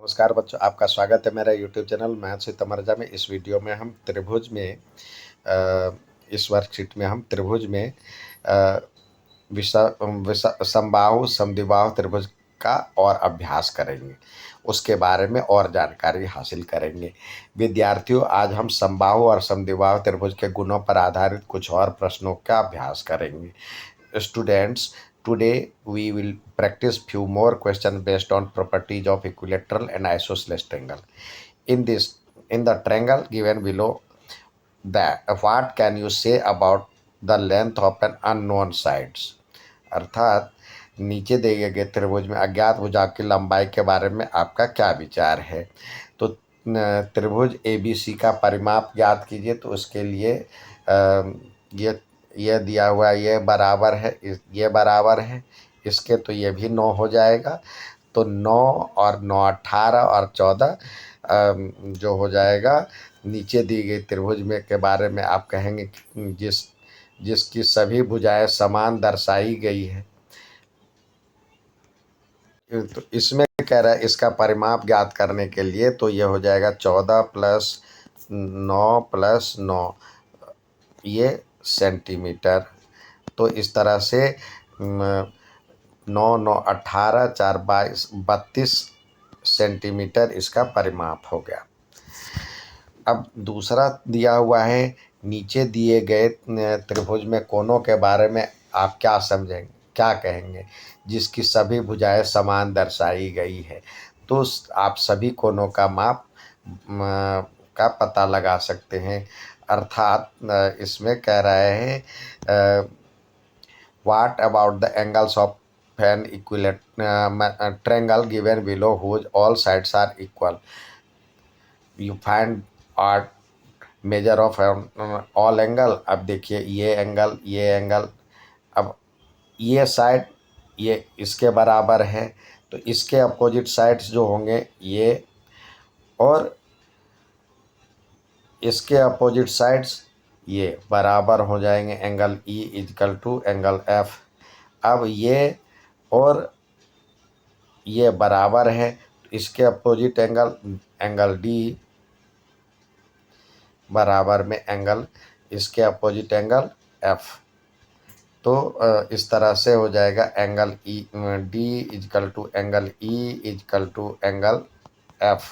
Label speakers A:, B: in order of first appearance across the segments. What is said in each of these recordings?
A: नमस्कार बच्चों, आपका स्वागत है मेरा यूट्यूब चैनल मैथ्स विद तमर्जा में। इस वीडियो में हम त्रिभुज में इस वर्कशीट में हम त्रिभुज में अ, समबाहु समद्विबाहु त्रिभुज का और अभ्यास करेंगे, उसके बारे में और जानकारी हासिल करेंगे। विद्यार्थियों, आज हम समबाहु और समद्विबाहु त्रिभुज के गुणों पर आधारित कुछ और प्रश्नों का अभ्यास करेंगे। Students, today we will practice few more questions based on properties of equilateral and isosceles triangle. In the triangle given below, that what can you say about the length of an unknown sides? अर्थात नीचे दिए गए त्रिभुज में अज्ञात भुजा की लंबाई के बारे में आपका क्या विचार है। तो त्रिभुज ABC का परिमाप ज्ञात कीजिए। तो उसके लिए ये ये दिया हुआ, ये बराबर है, ये बराबर है इसके, तो ये भी 9 हो जाएगा। तो 9 और 9 18 और 14 जो हो जाएगा। नीचे दी गई त्रिभुज में के बारे में आप कहेंगे जिसकी सभी भुजाएं समान दर्शाई गई है। तो इसमें कह रहा है इसका परिमाप ज्ञात करने के लिए, तो ये हो जाएगा 14 + 9 + 9, ये सेंटीमीटर। तो इस तरह से 9 9 18 4 22 32 सेंटीमीटर इसका परिमाप हो गया। अब दूसरा दिया हुआ है, नीचे दिए गए त्रिभुज में कोनों के बारे में आप क्या समझेंगे, क्या कहेंगे, जिसकी सभी भुजाएं समान दर्शाई गई है। तो आप सभी कोनों का माप का पता लगा सकते हैं। अर्थात इसमें कह रहे हैं what about the angles of an equilateral triangle given below whose all sides are equal? You find out measure of all angle. अब देखिए ये एंगल, अब ये साइड ये इसके बराबर है, तो इसके अपोजिट साइड्स जो होंगे ये, और इसके अपोजिट साइड्स ये बराबर हो जाएंगे। Angle E equal to angle F। अब ये और ये बराबर है, इसके अपोजिट एंगल D बराबर में एंगल, इसके अपोजिट एंगल F। तो इस तरह से हो जाएगा angle D equal to angle E equal to angle F।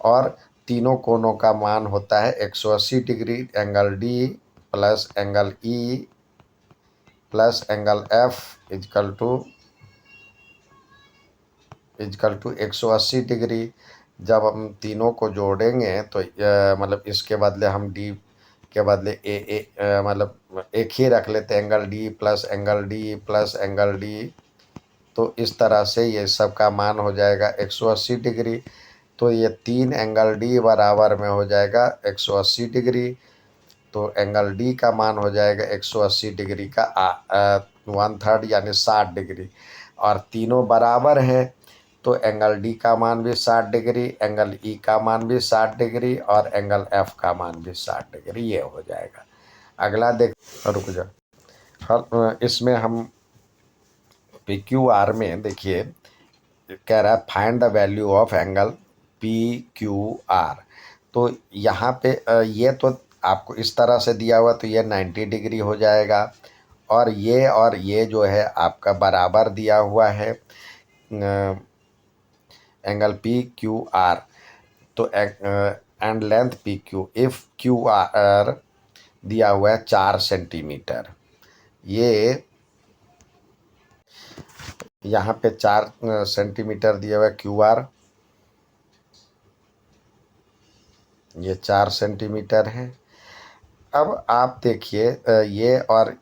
A: और तीनों कोनों का मान होता है 180 degree. Angle D plus angle E plus angle F equal to 180 degree. जब हम तीनों को जोड़ेंगे तो मतलब इसके बदले हम D के बदले मतलब एक ही रख लेते हैं, angle D plus angle D plus angle D। तो इस तरह से ये सब का मान हो जाएगा 180 डिग्री। तो ये 3 एंगल D बराबर में हो जाएगा 180 डिग्री। तो एंगल D का मान हो जाएगा 180 डिग्री का 1/3 यानी 60 डिग्री। और तीनों बराबर है, तो एंगल D का मान भी 60 डिग्री, एंगल E का मान भी 60 डिग्री और एंगल F का मान भी 60 डिग्री। ये हो जाएगा। अगला देख, रुक जा, इसमें हम PQR में देखिए कह रहा है find the value of angle PQR। तो यहाँ पे ये तो आपको इस तरह से दिया हुआ, तो ये 90 डिग्री हो जाएगा। और ये जो है आपका बराबर दिया हुआ है एंगल PQR। तो and length PQ, if QR दिया हुआ है 4 सेंटीमीटर। ये यहाँ पे 4 सेंटीमीटर दिया हुआ है QR, ये 4 सेंटीमीटर है। अब आप देखिए ये और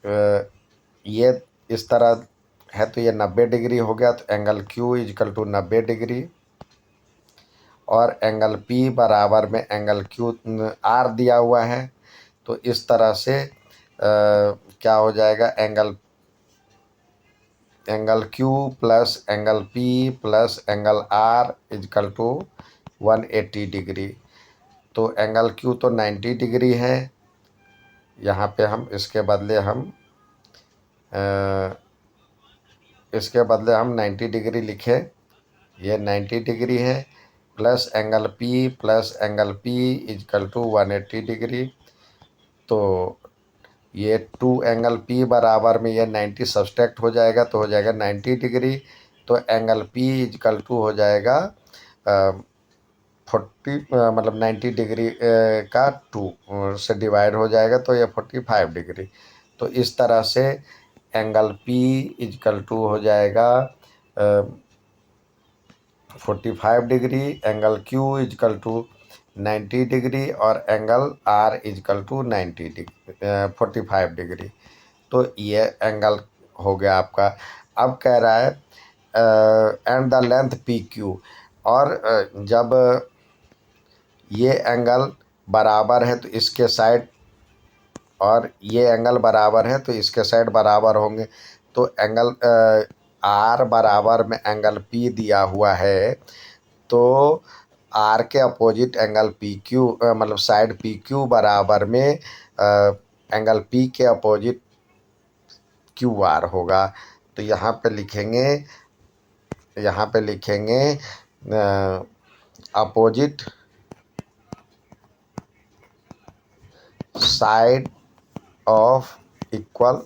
A: ये इस तरह है, तो ये 90 डिग्री हो गया। तो angle Q equal to 90 degree और एंगल P बराबर में एंगल QR दिया हुआ है। तो इस तरह से क्या हो जाएगा, angle Q plus angle P plus angle R equal to 180 degree. तो एंगल Q तो 90 डिग्री है, यहाँ पे हम इसके बदले हम 90 डिग्री लिखे। ये 90 डिग्री है, plus angle P equal to 180 degree. तो ये 2 एंगल P बराबर में ये 90 सब्सट्रैक्ट हो जाएगा तो हो जाएगा 90 डिग्री। तो एंगल P इजकल टू हो जाएगा 40 मतलब 90 डिग्री का 2 से डिवाइड हो जाएगा तो ये 45 डिग्री। तो इस तरह से एंगल P इजकल टू हो जाएगा 45 degree, angle Q equal to 90 degree और angle R equal to 45 degree. तो ये एंगल हो गया आपका। अब कह रहा है एंड द लेंथ PQ, और जब ये एंगल बराबर है तो इसके साइड, और ये एंगल बराबर है तो इसके साइड बराबर होंगे। तो एंगल R बराबर में एंगल P दिया हुआ है, तो R के अपोजिट एंगल PQ मतलब साइड PQ बराबर में एंगल P के अपोजिट QR होगा। तो यहाँ पे लिखेंगे opposite side of equal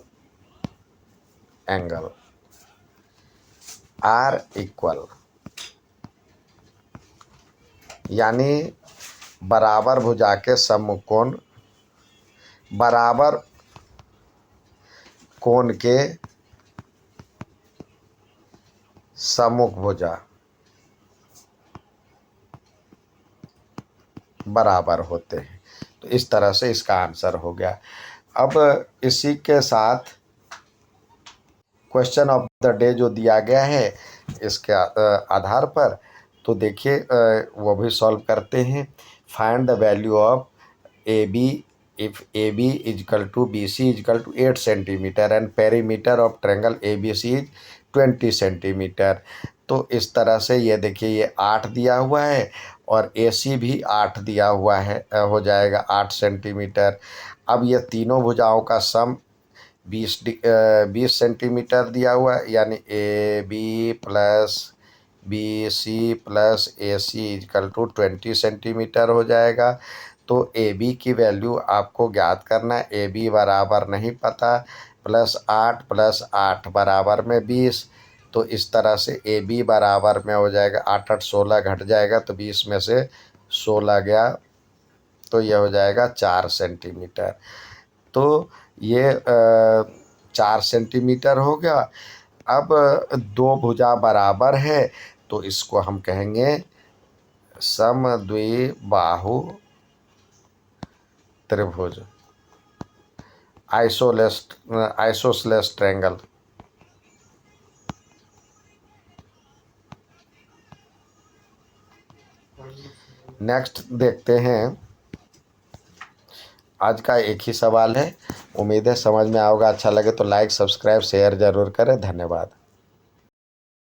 A: angle R equal, यानी बराबर भुजा के सम्मुख कोण, बराबर कोण के सम्मुख भुजा बराबर होते हैं। तो इस तरह से इसका आंसर हो गया। अब इसी के साथ क्वेश्चन ऑफ द डे जो दिया गया है इसके आधार पर, तो देखिए वो भी सॉल्व करते हैं। Find the value of AB if AB equal to BC equal to 8 centimetre and perimeter of triangle ABC is 20 centimetre. तो इस तरह से ये देखिए ये 8 दिया हुआ है और AC भी 8 दिया हुआ है, हो जाएगा 8 सेंटीमीटर। अब ये तीनों भुजाओं का सम 20 सेंटीमीटर दिया हुआ है, यानी AB plus BC plus AC equal to 20 centimetre हो जाएगा। तो AB की वैल्यू आपको ज्ञात करना है। AB बराबर नहीं पता, प्लस 8 बराबर में 20। तो इस तरह से AB बराबर में हो जाएगा 8 8 16 घट जाएगा तो 20 में से 16 गया तो यह हो जाएगा 4 सेंटीमीटर। तो ये 4 सेंटीमीटर हो गया। अब दो भुजा बराबर है तो इसको हम कहेंगे समद्विबाहु त्रिभुज, आइसोसेलेस ट्रायंगल। नेक्स्ट देखते हैं, आज का एक ही सवाल है। उम्मीद है समझ में आओगा। अच्छा लगे तो लाइक सब्सक्राइब शेयर ज़रूर करें। धन्यवाद।